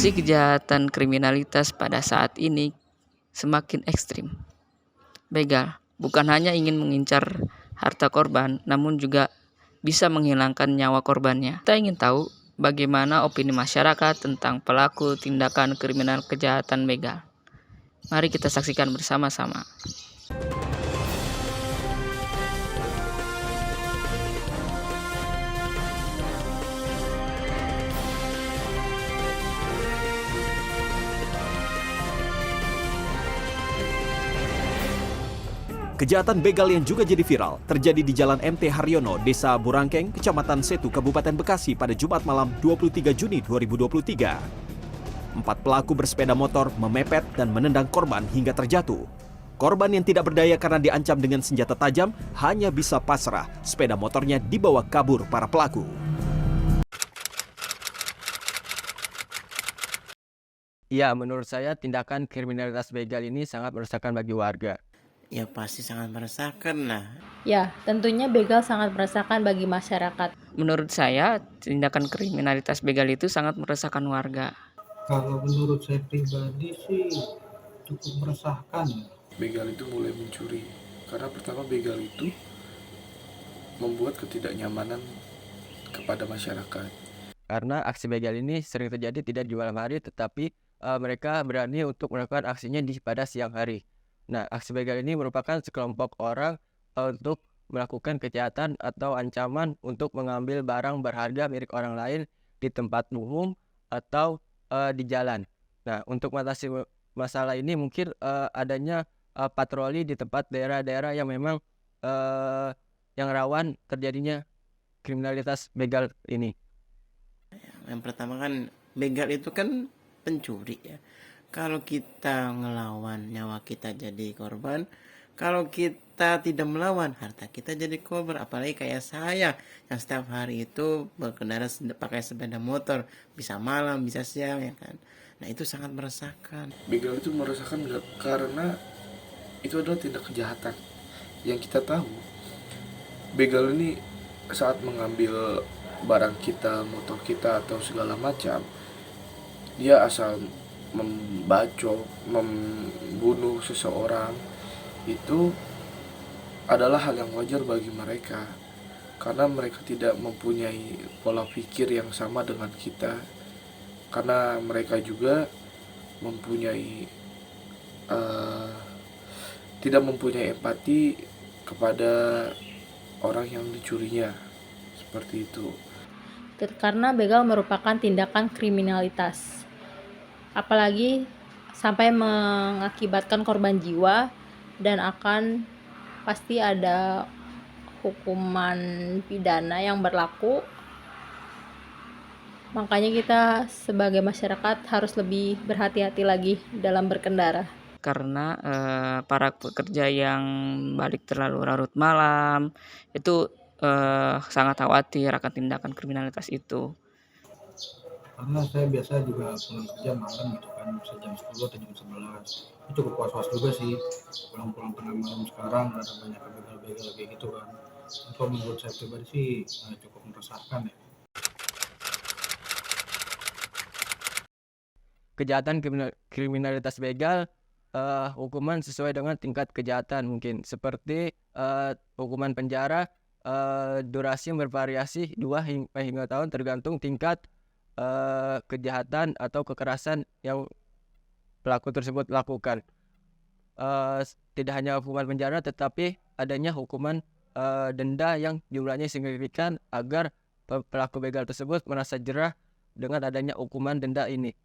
Aksi kejahatan kriminalitas pada saat ini semakin ekstrim. Begal bukan hanya ingin mengincar harta korban, namun juga bisa menghilangkan nyawa korbannya. Kita ingin tahu bagaimana opini masyarakat tentang pelaku tindakan kriminal kejahatan begal. Mari kita saksikan bersama-sama. Kejahatan begal yang juga jadi viral terjadi di Jalan MT Haryono, Desa Burangkeng, Kecamatan Setu, Kabupaten Bekasi pada Jumat malam 23 Juni 2023. 4 pelaku bersepeda motor memepet dan menendang korban hingga terjatuh. Korban yang tidak berdaya karena diancam dengan senjata tajam hanya bisa pasrah. Sepeda motornya dibawa kabur para pelaku. Ya, menurut saya tindakan kriminalitas begal ini sangat meresahkan bagi warga. Ya pasti sangat meresahkan lah. Ya, tentunya begal sangat meresahkan bagi masyarakat. Menurut saya, tindakan kriminalitas begal itu sangat meresahkan warga. Kalau menurut saya pribadi sih cukup meresahkan. Begal itu mulai mencuri karena pertama begal itu membuat ketidaknyamanan kepada masyarakat. Karena aksi begal ini sering terjadi tidak di malam hari, tetapi mereka berani untuk melakukan aksinya pada siang hari. Nah, aksi begal ini merupakan sekelompok orang untuk melakukan kejahatan atau ancaman untuk mengambil barang berharga milik orang lain di tempat umum atau di jalan. Nah, untuk mengatasi masalah ini mungkin adanya patroli di tempat daerah-daerah yang memang yang rawan terjadinya kriminalitas begal ini. Yang pertama kan begal itu kan pencuri ya. Kalau kita ngelawan, nyawa kita jadi korban. Kalau kita tidak melawan, harta kita jadi korban. Apalagi kayak saya yang setiap hari itu berkendara pakai sepeda motor, bisa malam, bisa siang ya kan. Nah itu sangat meresahkan. Begal itu meresahkan karena itu adalah tindak kejahatan. Yang kita tahu, begal ini saat mengambil barang kita, motor kita atau segala macam, dia asal membacok, membunuh seseorang, itu adalah hal yang wajar bagi mereka karena mereka tidak mempunyai pola pikir yang sama dengan kita, karena mereka juga mempunyai tidak mempunyai empati kepada orang yang dicurinya, seperti itu. Karena begal merupakan tindakan kriminalitas. Apalagi sampai mengakibatkan korban jiwa dan akan pasti ada hukuman pidana yang berlaku. Makanya kita sebagai masyarakat harus lebih berhati-hati lagi dalam berkendara. Karena para pekerja yang balik terlalu larut malam itu sangat khawatir akan tindakan kriminalitas itu. Karena saya biasa juga pulang kerja malam gitu kan, bisa jam 10 atau jam 11. Itu cukup was-was juga sih, pulang-pulang tengah malam sekarang ada banyak begal-begal kayak gitu kan. Kalau menurut saya pribadi sih cukup meresahkan ya. Kejahatan kriminalitas begal hukuman sesuai dengan tingkat kejahatan, mungkin seperti hukuman penjara, durasi yang bervariasi 2 hingga tahun tergantung tingkat kejahatan atau kekerasan yang pelaku tersebut lakukan. Tidak hanya hukuman penjara, tetapi adanya hukuman denda yang jumlahnya signifikan agar pelaku begal tersebut merasa jerah dengan adanya hukuman denda ini,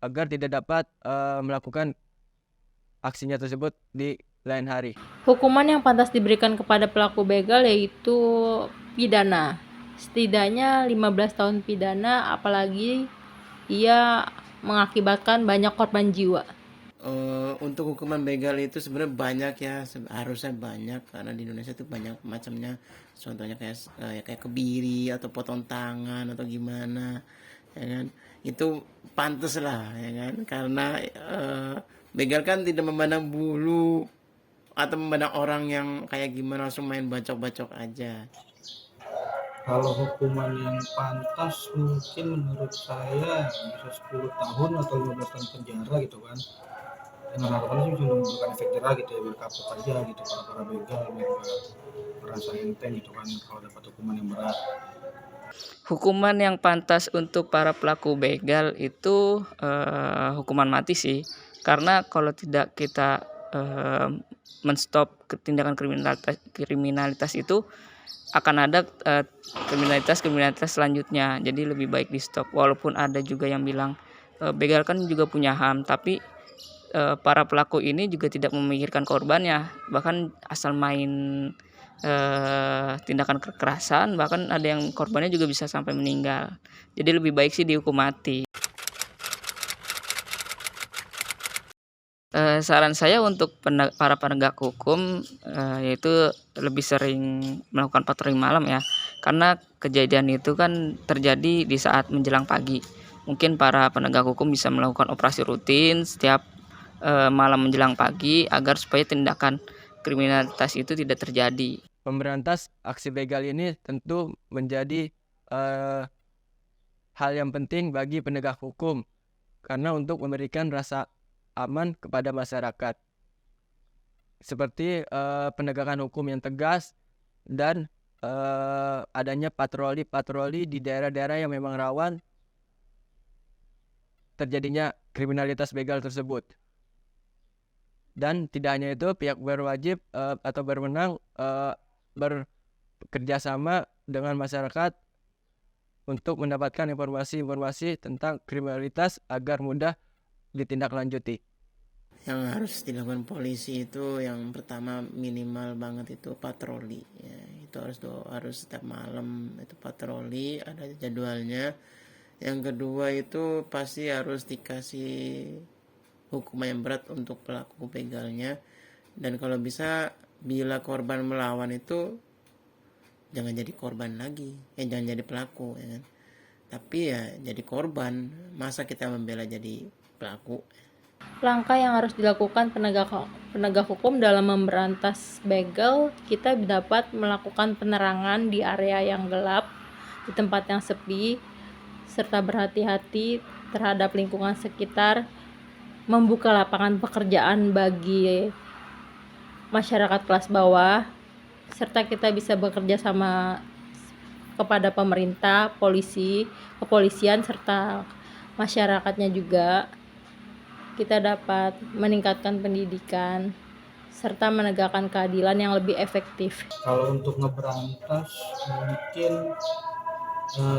agar tidak dapat melakukan aksinya tersebut di lain hari. Hukuman yang pantas diberikan kepada pelaku begal yaitu pidana. Setidaknya 15 tahun pidana, apalagi ia mengakibatkan banyak korban jiwa. Untuk hukuman begal itu sebenarnya banyak ya, harusnya banyak karena di Indonesia itu banyak macamnya. Contohnya kayak kebiri atau potong tangan atau gimana, ya kan? Itu pantas lah, ya kan? Karena begal kan tidak memandang bulu atau memandang orang yang kayak gimana, langsung main bacok-bacok aja. Kalau hukuman yang pantas mungkin menurut saya bisa 10 tahun atau 15 tahun penjara gitu kan. Dengan harapannya sih bisa menimbulkan efek jerah gitu ya, biar kapok aja gitu para begal, biar nggak merasa enteng gitu kan kalau dapat hukuman yang berat. Hukuman yang pantas untuk para pelaku begal itu hukuman mati sih. Karena kalau tidak kita menstop tindakan kriminalitas itu akan ada kriminalitas selanjutnya. Jadi lebih baik di stop. Walaupun ada juga yang bilang begal kan juga punya HAM, tapi para pelaku ini juga tidak memikirkan korbannya, bahkan asal main tindakan kekerasan, bahkan ada yang korbannya juga bisa sampai meninggal. Jadi lebih baik sih dihukum mati. Saran saya untuk para penegak hukum yaitu lebih sering melakukan patroli malam ya, karena kejadian itu kan terjadi di saat menjelang pagi. Mungkin para penegak hukum bisa melakukan operasi rutin setiap malam menjelang pagi agar supaya tindakan kriminalitas itu tidak terjadi. Pemberantas aksi begal ini tentu menjadi hal yang penting bagi penegak hukum karena untuk memberikan rasa aman kepada masyarakat. Seperti penegakan hukum yang tegas dan adanya patroli-patroli di daerah-daerah yang memang rawan terjadinya kriminalitas begal tersebut. Dan tidak hanya itu, pihak berwajib atau berwenang bekerja sama dengan masyarakat untuk mendapatkan informasi-informasi tentang kriminalitas agar mudah ditindaklanjuti. Yang harus dilakukan polisi itu yang pertama minimal banget itu patroli ya, itu harus setiap malam itu patroli, ada jadwalnya. Yang kedua itu pasti harus dikasih hukuman yang berat untuk pelaku begalnya, dan kalau bisa bila korban melawan itu jangan jadi korban lagi, jangan jadi pelaku ya kan? Tapi ya jadi korban, masa kita membela jadi pelaku. Langkah yang harus dilakukan penegak hukum dalam memberantas begal, kita dapat melakukan penerangan di area yang gelap, di tempat yang sepi, serta berhati-hati terhadap lingkungan sekitar, membuka lapangan pekerjaan bagi masyarakat kelas bawah, serta kita bisa bekerja sama kepada pemerintah, polisi, kepolisian, serta masyarakatnya juga. Kita dapat meningkatkan pendidikan serta menegakkan keadilan yang lebih efektif. Kalau untuk ngeberantas mungkin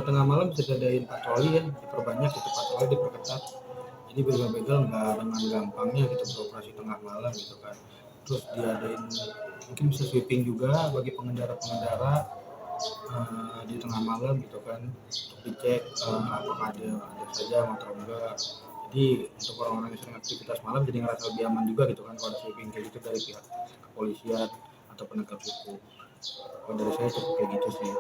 tengah malam bisa diadain patroli ya, diperbanyak gitu, patroli diperketat. Jadi begal-begal nggak dengan gampangnya gitu beroperasi tengah malam gitu kan. Terus diadain mungkin bisa sweeping juga bagi pengendara-pengendara di tengah malam gitu kan, untuk dicek apakah ada saja motor enggak. Jadi untuk orang-orang yang sering aktivitas malam jadi ngerasa lebih aman juga gitu kan kalau ada sweeping kayak gitu dari pihak kepolisian atau penegak hukum. Kalau dari saya cukup kayak gitu sih.